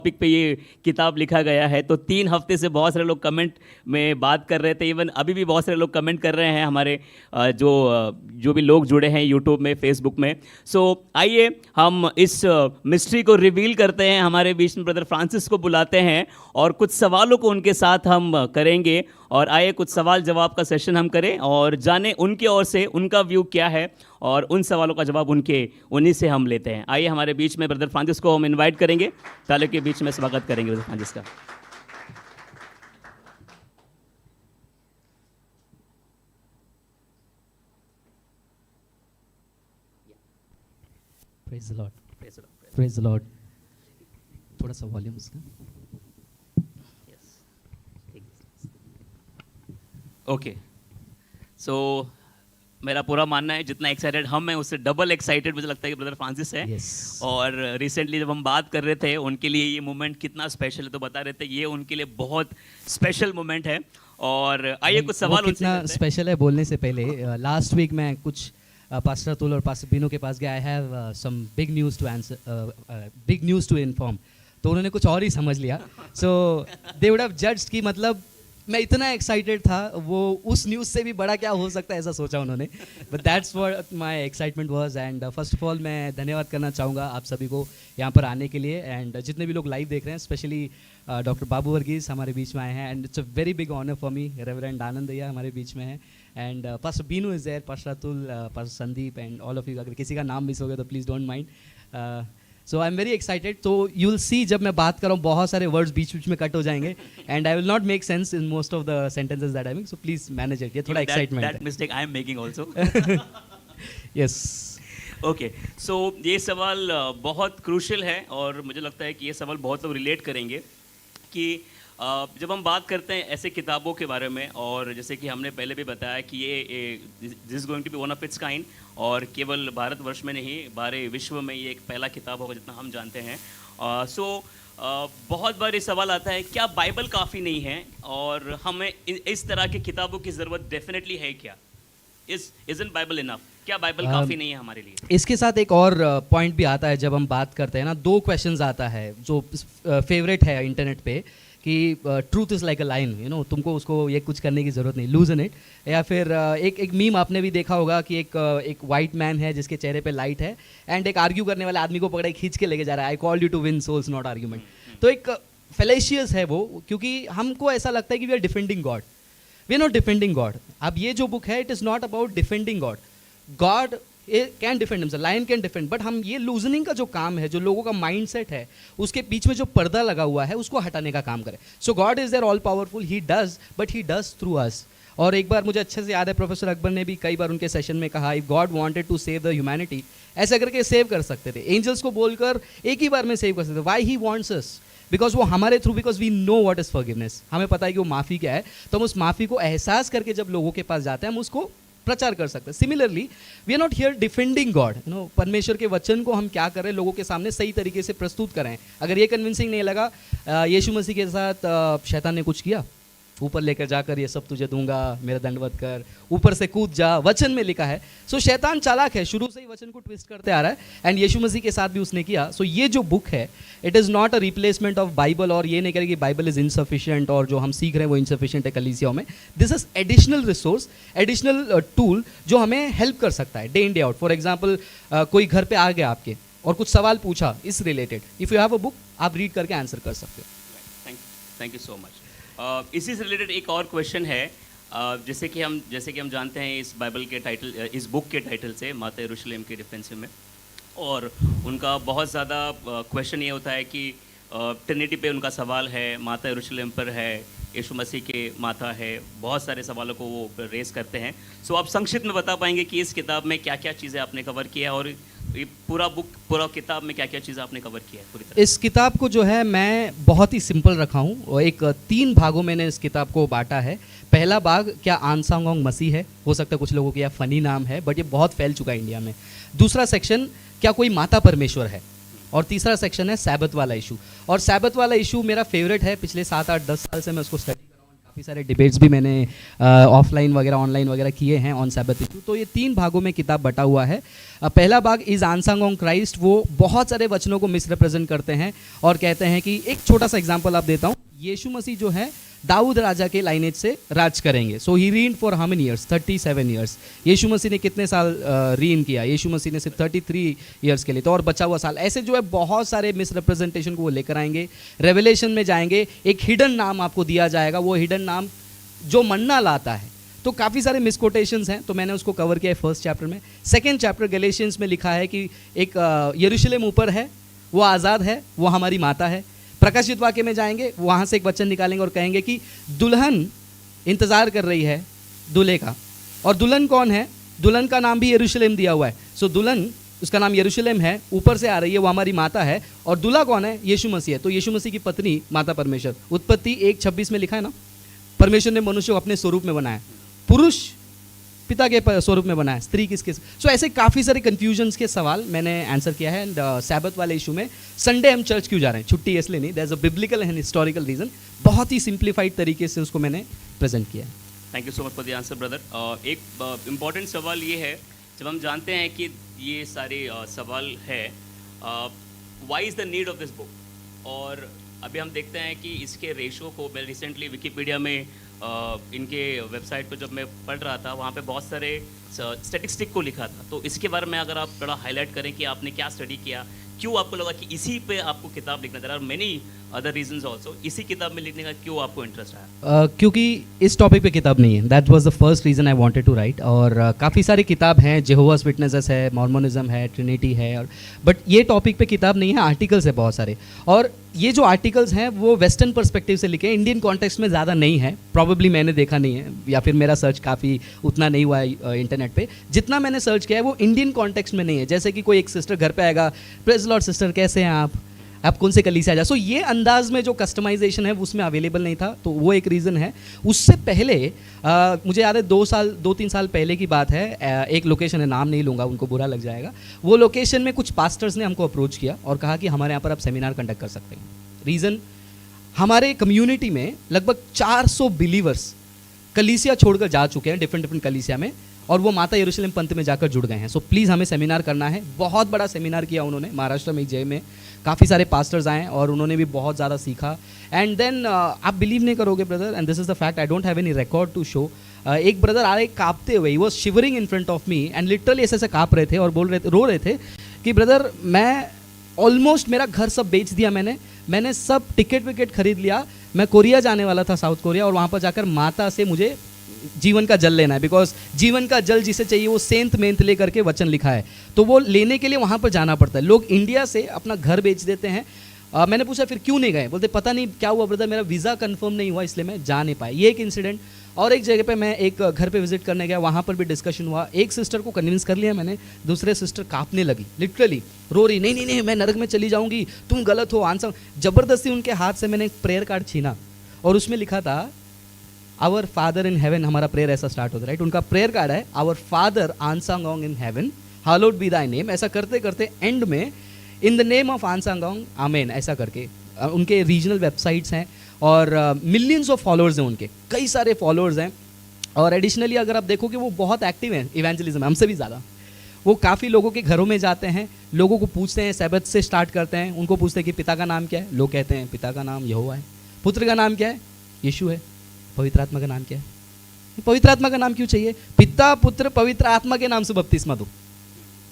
Topic पे ये किताब लिखा गया है। तो 3 हफ्ते से बहुत सारे लोग कमेंट में बात कर रहे थे, इवन अभी भी बहुत सारे लोग कमेंट कर रहे हैं हमारे जो भी लोग जुड़े हैं यूट्यूब में, फेसबुक में। सो आइए हम इस मिस्ट्री को रिवील करते हैं, हमारे बीच में ब्रदर फ्रांसिस को बुलाते हैं और कुछ सवालों को उनके साथ हम करेंगे। और आइए कुछ सवाल जवाब का सेशन हम करें और जाने उनकी ओर से उनका व्यू क्या है और उन सवालों का जवाब उन्हीं से हम लेते हैं। आइए हमारे बीच में ब्रदर फ्रांसिस को हम इनवाइट करेंगे, ताले के बीच में स्वागत करेंगे ब्रदर फ्रांसिस का। Praise the Lord. Praise the Lord. थोड़ा सा वॉल्यूम उसका। ओके, सो मेरा पूरा मानना है जितना एक्साइटेड हम हैं उससे डबल एक्साइटेड मुझे लगता है कि ब्रदर फ्रांसिस है। Yes. और रिसेंटली जब हम बात कर रहे थे उनके लिए ये मोमेंट कितना स्पेशल है, तो बता रहे थे ये उनके लिए बहुत स्पेशल मोमेंट है। और आइए कुछ सवाल उनसे कितना स्पेशल है बोलने से पहले लास्ट वीक मैं कुछ पास्टर अतुल और पास्टर बीनू के पास गया। I have some big news to answer, big news to inform. तो उन्होंने कुछ और ही समझ लिया। So they would have judged कि मतलब मैं इतना एक्साइटेड था, वो उस न्यूज़ से भी बड़ा क्या हो सकता है ऐसा सोचा उन्होंने। But that's what my excitement was. And first of all मैं धन्यवाद करना चाहूँगा आप सभी को यहाँ पर आने के लिए। एंड जितने भी लोग लाइव देख रहे हैं, स्पेशली डॉक्टर बाबू वर्गीस हमारे बीच में आए हैं। And it's a very big honour for me. Reverend Anand भैया हमारे बीच में है। And pastor Binu is there, pastor Atul, pastor Sandeep and all of you. अगर किसी का नाम मिस हो गया तो please don't mind. So I am very excited. तो यू विल सी जब मैं बात कर रहा हूँ बहुत सारे वर्ड्स बीच बीच में कट हो जाएंगे and I will not make sense in most of the sentences that I make. So please manage it. ये थोड़ा एक्साइटमेंट है। That mistake I am making also. Yes. Okay, so ये सवाल बहुत क्रूशियल है और मुझे लगता है कि ये सवाल बहुत लोग रिलेट करेंगे कि जब हम बात करते हैं ऐसे किताबों के बारे में, और जैसे कि हमने पहले भी बताया कि ये this is going to be one of its kind, और केवल भारतवर्ष में नहीं बारे विश्व में ये एक पहला किताब होगा जितना हम जानते हैं। सो बहुत बार ये सवाल आता है क्या बाइबल काफ़ी नहीं है और हमें इस तरह की किताबों की ज़रूरत डेफिनेटली है क्या? Isn't Bible enough? क्या बाइबल काफ़ी नहीं है हमारे लिए? इसके साथ एक और पॉइंट भी आता है जब हम बात करते हैं ना। 2 क्वेश्चंस आता है जो फेवरेट है इंटरनेट पे कि truth is like a line, you know, तुमको उसको ये कुछ करने की ज़रूरत नहीं, लूज इन इट। या फिर एक मीम आपने भी देखा होगा कि एक वाइट मैन है जिसके चेहरे पे लाइट है एंड एक आर्ग्यू करने वाले आदमी को पकड़े खींच के लेके जा रहा है। I called you to win souls not argument. तो एक फेलेशियस है वो, क्योंकि हमको ऐसा लगता है कि we are defending God. We are not defending God. अब ये जो बुक है it is not about defending God. God can defend himself, lion can defend, but हम ये लूजनिंग का जो काम है, जो लोगों का माइंडसेट है, उसके बीच में जो पर्दा लगा हुआ है उसको हटाने का काम करें। So God is there all powerful, he does, but he does through us. और एक बार मुझे अच्छे से याद है प्रोफेसर अकबर ने भी कई बार उनके सेशन में कहा, if God wanted to save the humanity, ऐसा करके सेव कर सकते थे। एंजल्स को बोलकर एक ही बार में सेव कर सकते थे। Why he wants us? Because वो हमारे थ्रू, because we know what is forgiveness. हमें पता है कि वो माफ़ी क्या है, तो हम उस माफ़ी को एहसास करके जब लोगों के पास जाते हैं हम उसको प्रचार कर सकते हैं। Similarly we are not here defending God, you know, परमेश्वर के वचन को हम क्या करें, लोगों के सामने सही तरीके से प्रस्तुत करें। अगर ये कन्विंसिंग नहीं लगा, यीशु मसीह के साथ शैतान ने कुछ किया, ऊपर लेकर जाकर ये सब तुझे दूंगा, मेरा दंडवत कर, ऊपर से कूद जा, वचन में लिखा है। सो शैतान चालाक है, शुरू से ही वचन को ट्विस्ट करते आ रहा है एंड यीशु मसीह के साथ भी उसने किया। सो ये जो बुक है it is not a replacement of Bible, और ये नहीं करें कि बाइबल इज इनसफिशिएंट और जो हम सीख रहे हैं वो इनसफिशिएंट है कलीसियाओं में। This is additional resource, additional tool जो हमें हेल्प कर सकता है day in day out. For example कोई घर पे आ गया आपके और कुछ सवाल पूछा इस related, if you have a book आप रीड करके आंसर कर सकते हो। Thank you so much. इसी से रिलेटेड एक और क्वेश्चन है। जैसे कि हम जानते हैं इस बाइबल के टाइटल, इस बुक के टाइटल से माता यरूशलेम के डिफेंसिव में, और उनका बहुत ज़्यादा क्वेश्चन ये होता है कि ट्रिनिटी पे उनका सवाल है, माता यरूशलेम पर है, यीशु मसीह के माता है, बहुत सारे सवालों को वो रेस करते हैं। सो आप संक्षिप्त में बता पाएंगे कि इस किताब में क्या क्या चीज़ें आपने कवर किया है और ये पूरा किताब में क्या क्या चीज़ें आपने कवर किया है पूरी तरह? इस किताब को जो है मैं बहुत ही सिंपल रखा हूँ और एक 3 भागों मैंने इस किताब को बांटा है। पहला भाग क्या आनसांगोंग मसीह है, हो सकता है कुछ लोगों के यह फनी नाम है बट ये बहुत फैल चुका है इंडिया में। दूसरा सेक्शन क्या कोई माता परमेश्वर है, और तीसरा सेक्शन है सैबत वाला इशू। और सैबत वाला इशू मेरा फेवरेट है, पिछले 7, 8, 10 साल से मैं उसको स्टडी कर रहा हूँ, काफ़ी सारे डिबेट्स भी मैंने ऑफलाइन वगैरह ऑनलाइन वगैरह किए हैं ऑन सैबथ इशू। तो ये 3 भागों में किताब बटा हुआ है। पहला भाग इज आंसंग ऑन क्राइस्ट, वो बहुत सारे वचनों को मिसरिप्रेजेंट करते हैं और कहते हैं कि एक छोटा सा एग्जांपल आप देता हूँ, यीशु मसीह जो है दाऊद राजा के लाइनेज से राज करेंगे। So he reign for how many years, 37 years. Yeshu Masih ने कितने साल रीन किया? यीशु मसीह ने सिर्फ 33 ईयर्स के लिए, तो और बचा हुआ साल। ऐसे जो है बहुत सारे मिसरिप्रेजेंटेशन को वो लेकर आएंगे। रेवलेशन में जाएंगे, एक हिडन नाम आपको दिया जाएगा, वो हिडन नाम जो मन्ना लाता है। तो काफ़ी सारे मिसकोटेशंस हैं, तो मैंने उसको कवर किया है फर्स्ट चैप्टर में। सेकेंड चैप्टर गैलेशियंस में लिखा है कि एक यरूशलेम ऊपर है, वो आज़ाद है, वो हमारी माता है। प्रकाशित वाक्य में जाएंगे, वहाँ से एक वचन निकालेंगे और कहेंगे कि दुल्हन इंतज़ार कर रही है दूल्हे का, और दुल्हन कौन है? दुल्हन का नाम भी यरूशलेम दिया हुआ है। सो दुल्हन, उसका नाम यरूशलेम है, ऊपर से आ रही है, वो हमारी माता है। और दूल्हा कौन है? यीशु मसीह है। तो यीशु मसीह की पत्नी माता परमेश्वर। उत्पत्ति 1:26 में लिखा है ना, परमेश्वर ने मनुष्य को अपने स्वरूप में बनाया, पुरुष पिता के स्वरूप में बनाया, स्त्री किसके। सो ऐसे काफ़ी सारे कन्फ्यूजन्स के सवाल मैंने आंसर किया है। एंड सैबथ वाले इशू में संडे हम चर्च क्यों जा रहे हैं, छुट्टी इसलिए नहीं, there is a biblical and historical reason. बहुत ही सिंप्लीफाइड तरीके से उसको मैंने प्रेजेंट किया है। Thank you so much for the answer brother. एक इम्पॉर्टेंट सवाल ये है, जब हम जानते हैं कि ये सारे सवाल है, why is the need of this book, और अभी हम देखते हैं कि इसके रेशो को, मैं रिसेंटली विकीपीडिया में इनके वेबसाइट पर जब मैं पढ़ रहा था, वहाँ पे बहुत सारे स्टैटिस्टिक को लिखा था। तो इसके बारे में अगर आप थोड़ा हाईलाइट करें कि आपने क्या स्टडी किया, क्यों आपको लगा कि इसी पे आपको किताब लिखना, there are many other reasons also, इसी किताब में लिखने का क्यों आपको इंटरेस्ट आया? क्योंकि इस टॉपिक पे किताब नहीं है, that was the first reason I wanted to write. और काफ़ी सारी किताब हैं, जेहोवास विटनेसेस है, मॉर्मोनिज्म है, ट्रिनिटी है, और बट ये टॉपिक पे किताब नहीं है, आर्टिकल्स है बहुत सारे। और ये जो आर्टिकल्स हैं वो वेस्टर्न पर्सपेक्टिव से लिखे हैं, इंडियन कॉन्टेक्स्ट में ज़्यादा नहीं है, प्रॉबेबली मैंने देखा नहीं है, या फिर मेरा सर्च काफ़ी उतना नहीं हुआ है इंटरनेट पे। जितना मैंने सर्च किया है वो इंडियन कॉन्टेक्स्ट में नहीं है। जैसे कि कोई एक सिस्टर घर पे आएगा, प्रेज लॉर्ड सिस्टर कैसे हैं आप कौन से कली से आ जा। सो ये अंदाज में जो कस्टमाइजेशन है उसमें अवेलेबल नहीं था, तो वो एक रीज़न है। उससे पहले मुझे याद है 2-3 साल पहले की बात है, एक लोकेशन है, नाम नहीं लूँगा, उनको बुरा लग जाएगा। वो लोकेशन में कुछ पास्टर्स ने हमको अप्रोच किया और कहा कि हमारे यहाँ पर आप सेमिनार कंडक्ट कर सकते हैं। रीज़न, हमारे कम्युनिटी में लगभग 400 बिलीवर्स कलीसिया छोड़कर जा चुके हैं, डिफरेंट कलीसिया में, और वो माता यरूशलेम पंथ में जाकर जुड़ गए हैं। सो प्लीज़ हमें सेमिनार करना है। बहुत बड़ा सेमिनार किया उन्होंने महाराष्ट्र में, जय में। काफ़ी सारे पास्टर्स आए और उन्होंने भी बहुत ज़्यादा सीखा। एंड देन आप बिलीव नहीं करोगे brother, and this is the fact, I don't have any record to show. एक ब्रदर आ रहे काँपते हुए, he was shivering in front of me, and literally ऐसे काँप रहे थे और रो रहे थे कि ब्रदर मैं ऑलमोस्ट मेरा घर सब बेच दिया, मैंने सब टिकट विकेट खरीद लिया, मैं कोरिया जाने वाला था, साउथ कोरिया, और वहाँ पर जाकर माता से मुझे जीवन का जल लेना है, बिकॉज जीवन का जल जिसे चाहिए वो सेंत मेंत ले करके वचन लिखा है, तो वो लेने के लिए वहाँ पर जाना पड़ता है। लोग इंडिया से अपना घर बेच देते हैं। मैंने पूछा फिर क्यों नहीं गए, बोलते पता नहीं क्या हुआ ब्रदर, मेरा वीज़ा कंफर्म नहीं हुआ इसलिए मैं जा नहीं पाया। ये एक इंसिडेंट। और एक जगह पे मैं एक घर पे विजिट करने गया, वहाँ पर भी डिस्कशन हुआ। एक सिस्टर को कन्विंस कर लिया मैंने, दूसरे सिस्टर कांपने लगी, लिटरली रो रही, नहीं मैं नरक में चली जाऊँगी, तुम गलत हो, आंसर। ज़बरदस्ती उनके हाथ से मैंने एक प्रेयर कार्ड छीना और उसमें लिखा था आवर फादर इन हेवन। हमारा प्रेयर ऐसा स्टार्ट होता है, राइट। उनका प्रेयर कार्ड है आवर फादर आंसांगोंग in heaven, hallowed be thy name. ऐसा करते करते एंड में इन द नेम ऑफ आंसांगोंग आमेन, ऐसा करके। उनके रीजनल वेबसाइट्स हैं और मिलियंस ऑफ फॉलोअर्स हैं उनके, कई सारे फॉलोअर्स हैं। और एडिशनली अगर आप देखोगे वो बहुत एक्टिव हैं इवेंजलिज्म में, हमसे भी ज़्यादा। वो काफ़ी लोगों के घरों में जाते हैं, लोगों को पूछते हैं, सैबत से स्टार्ट करते हैं, उनको पूछते हैं कि पिता का नाम क्या है, लोग कहते हैं पिता का नाम यहोवा है, पुत्र का नाम क्या है, यीशु है, पवित्र आत्मा का नाम क्या है। पवित्र आत्मा का नाम क्यों चाहिए? पिता पुत्र पवित्र आत्मा के नाम से बपतिस्मा दो।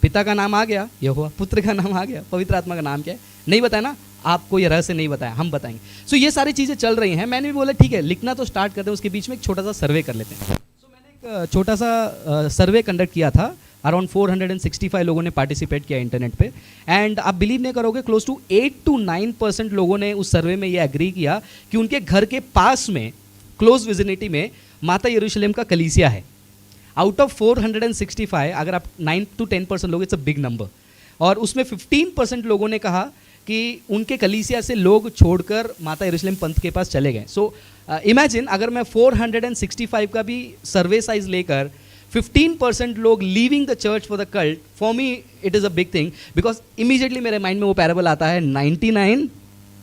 पिता का नाम आ गया यहोवा, पुत्र का नाम आ गया, पवित्र आत्मा का नाम क्या है नहीं बताया ना आपको, ये रहस्य नहीं बताया, हम बताएंगे। सो ये सारी चीज़ें चल रही हैं। मैंने भी बोला ठीक है लिखना तो स्टार्ट करते हैं, उसके बीच में एक छोटा सा सर्वे कर लेते हैं। सो मैंने एक छोटा सा सर्वे कंडक्ट किया था, अराउंड 465 लोगों ने पार्टिसिपेट किया इंटरनेट पे। एंड आप बिलीव नहीं करोगे, क्लोज टू 8 to 9% लोगों ने उस सर्वे में ये एग्री किया कि उनके घर के पास में क्लोज विजिनिटी में माता यरूशलेम का कलीसिया है। आउट ऑफ 465 अगर आप 9 to 10% लोग, इट्स अ बिग नंबर। और उसमें 15% लोगों ने कहा कि उनके कलीसिया से लोग छोड़कर माता यरूशलेम पंथ के पास चले गए। सो इमेजिन अगर मैं 465 का भी सर्वे साइज लेकर 15% लोग leaving the church for the cult, for me it is a big thing, because immediately मेरे माइंड में वो पैराबल आता है 99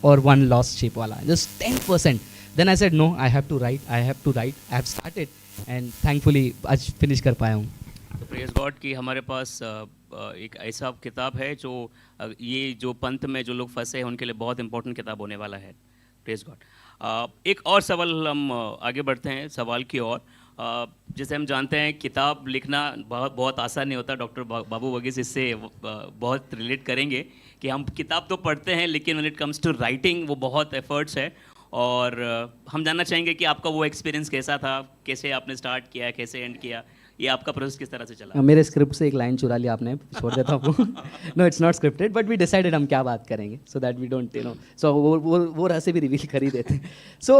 और 1 लॉस्ट शिप वाला, just 10%। Then I said no, I have to write, I have started and thankfully आज finish कर पाया हूँ. तो प्रेज गॉड कि हमारे पास एक ऐसा किताब है जो ये जो पंथ में जो लोग फंसे हैं उनके लिए बहुत इंपॉर्टेंट किताब होने वाला है. Praise God. एक और सवाल हम आगे बढ़ते हैं सवाल की ओर. जैसे हम जानते हैं किताब लिखना बहुत आसान नहीं होता. डॉक्टर बाबू वर्गीस इससे बहुत रिलेट करेंगे कि हम किताब तो पढ़ते हैं लेकिन when it comes to writing वो बहुत एफर्ट्स है. और हम जानना चाहेंगे कि आपका वो एक्सपीरियंस कैसा था, कैसे आपने स्टार्ट किया, कैसे एंड किया, ये आपका प्रोसेस किस तरह से चला. मेरे स्क्रिप्ट से एक लाइन चुरा लिया आपने, छोड़ देता हूँ. No, it's not scripted, but we decided हम क्या बात करेंगे, so that we don't so वो रहस्य भी रिवील कर ही देते हैं. सो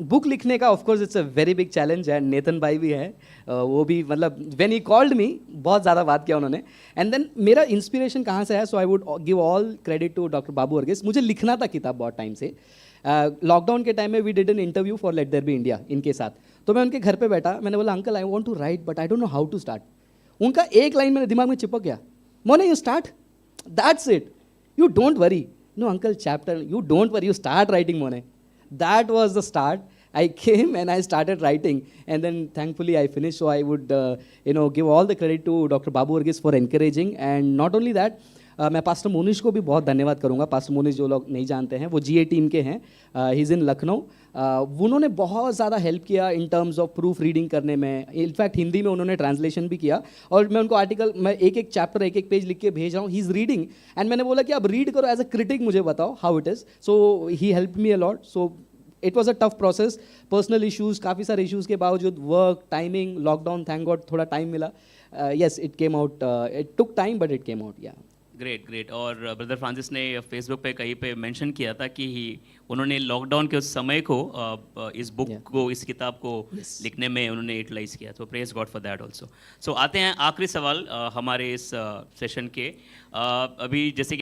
बुक लिखने का of course it's a very big challenge है. नेतन भाई भी है, वो भी मतलब व्हेन ही कॉल्ड मी बहुत ज़्यादा बात किया उन्होंने. एंड देन मेरा इंस्पिरेशन कहाँ से है, so I would give all credit to doctor Babu Varghese. मुझे लिखना था किताब बहुत टाइम से. लॉकडाउन के टाइम में we did an interview for let there be India इनके साथ. तो मैं उनके घर पे बैठा, मैंने बोला uncle I want to write but I don't know how to start. उनका एक लाइन मेरे दिमाग में चिपक गया, मोने you start, that's it, you don't worry. No uncle chapter, you don't worry, you start writing मोने. That was the start. I came and I started writing, and then thankfully I finished. So I would give all the credit to Dr. Babu Varghese for encouraging, and not only that, मैं pastor Monish को भी बहुत धन्यवाद करूँगा. Pastor Monish जो लोग नहीं जानते हैं वो GA टीम के हैं, ही इज़ इन लखनऊ. उन्होंने बहुत ज़्यादा हेल्प किया in terms of proof reading करने में. इनफैक्ट हिंदी में उन्होंने ट्रांसलेशन भी किया, और मैं उनको आर्टिकल, मैं एक एक चैप्टर एक एक पेज लिख के भेज रहा हूँ. ही इज़ रीडिंग एंड मैंने बोला कि आप रीड करो, एज अ क्रिटिक मुझे बताओ how it is. So he help me a lot. So it was a tough process. Personal issues, काफ़ी सारे इशूज़ के बावजूद, work, timing, lockdown, thank God थोड़ा टाइम मिला. Yes, it came out, it took time but it came out. या great great. और brother Francis ने Facebook पे कहीं पे मेंशन किया था कि उन्होंने लॉकडाउन के उस समय को इस बुक को, इस किताब को लिखने में उन्होंने यूटिलाइज किया. तो praise God for that also. So आते हैं आखिरी सवाल हमारे इस सेशन के. अभी जैसे कि